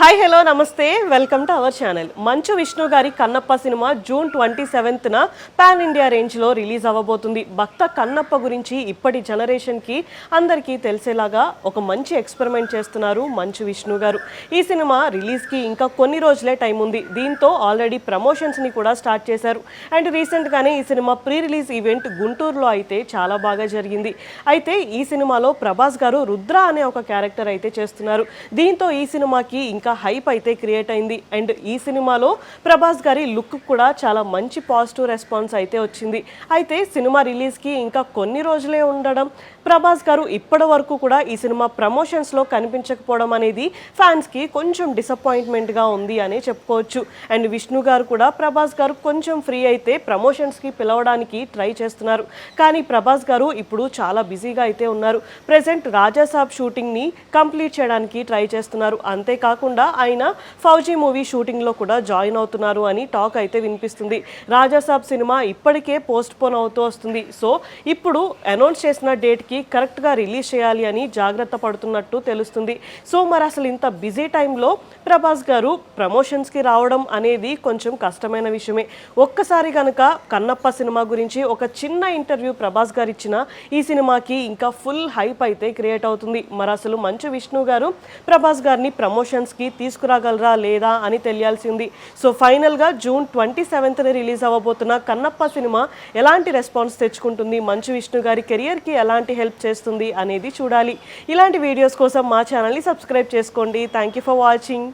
Hi hello నమస్తే welcome to our channel. Manchu Vishnu గారి Kannappa cinema June 27న పాన్ ఇండియా రేంజ్లో రిలీజ్ అవ్వబోతుంది. భక్త కన్నప్ప గురించి ఇప్పటి జనరేషన్కి అందరికీ తెలిసేలాగా ఒక మంచి ఎక్స్పెరిమెంట్ చేస్తున్నారు మంచు విష్ణు గారు. ఈ సినిమా రిలీజ్కి ఇంకా కొన్ని రోజులే టైం ఉంది. దీంతో ఆల్రెడీ ప్రమోషన్స్ని కూడా స్టార్ట్ చేశారు. అండ్ రీసెంట్గానే ఈ సినిమా ప్రీ రిలీజ్ ఈవెంట్ గుంటూరులో అయితే చాలా బాగా జరిగింది. అయితే ఈ సినిమాలో ప్రభాస్ గారు రుద్ర అనే ఒక క్యారెక్టర్ అయితే చేస్తున్నారు. దీంతో ఈ సినిమాకి ఇంకా హైప్ అయితే క్రియేట్ అయింది. అండ్ ఈ సినిమాలో ప్రభాస్ గారి లుక్ కూడా చాలా మంచి పాజిటివ్ రెస్పాన్స్ అయితే వచ్చింది. అయితే సినిమా రిలీజ్కి ఇంకా కొన్ని రోజులే ఉండడం, ప్రభాస్ గారు ఇప్పటి వరకు కూడా ఈ సినిమా ప్రమోషన్స్లో కనిపించకపోవడం అనేది ఫ్యాన్స్కి కొంచెం డిసప్పాయింట్మెంట్గా ఉంది అని చెప్పుకోవచ్చు. అండ్ విష్ణు గారు కూడా ప్రభాస్ గారు కొంచెం ఫ్రీ అయితే ప్రమోషన్స్కి పిలవడానికి ట్రై చేస్తున్నారు. కానీ ప్రభాస్ గారు ఇప్పుడు చాలా బిజీగా అయితే ఉన్నారు. ప్రెజెంట్ రాజాసాబ్ షూటింగ్ని కంప్లీట్ చేయడానికి ట్రై చేస్తున్నారు. అంతేకాకుండా ఆయన ఫౌజీ మూవీ షూటింగ్లో కూడా జాయిన్ అవుతున్నారు అని టాక్ అయితే వినిపిస్తుంది. రాజాసాబ్ సినిమా ఇప్పటికే పోస్ట్ పోన్ అవుతూ వస్తుంది. సో ఇప్పుడు అనౌన్స్ చేసిన డేట్కి కరెక్ట్గా రిలీజ్ చేయాలి అని జాగ్రత్త పడుతున్నట్టు తెలుస్తుంది. సో మరి అసలు ఇంత బిజీ టైంలో ప్రభాస్ గారు ప్రమోషన్స్కి రావడం అనేది కొంచెం కష్టమైన విషయమే. ఒక్కసారి కనుక కన్నప్ప సినిమా గురించి ఒక చిన్న ఇంటర్వ్యూ ప్రభాస్ గారు ఇచ్చిన ఈ సినిమాకి ఇంకా ఫుల్ హైప్ అయితే క్రియేట్ అవుతుంది. మరి అసలు మంచు విష్ణు గారు ప్రభాస్ గారిని ప్రమోషన్స్కి తీసుకురాగలరా లేదా అని తెలియాల్సింది. సో ఫైనల్గా జూన్ 27న రిలీజ్ అవ్వబోతున్న కన్నప్ప సినిమా ఎలాంటి రెస్పాన్స్ తెచ్చుకుంటుంది, మంచు విష్ణు గారి కెరియర్కి ఎలాంటి హెల్ప్ చేస్తుంది అనేది చూడాలి. ఇలాంటి వీడియోస్ కోసం మా ఛానల్ని సబ్స్క్రైబ్ చేసుకోండి. Thank you for watching.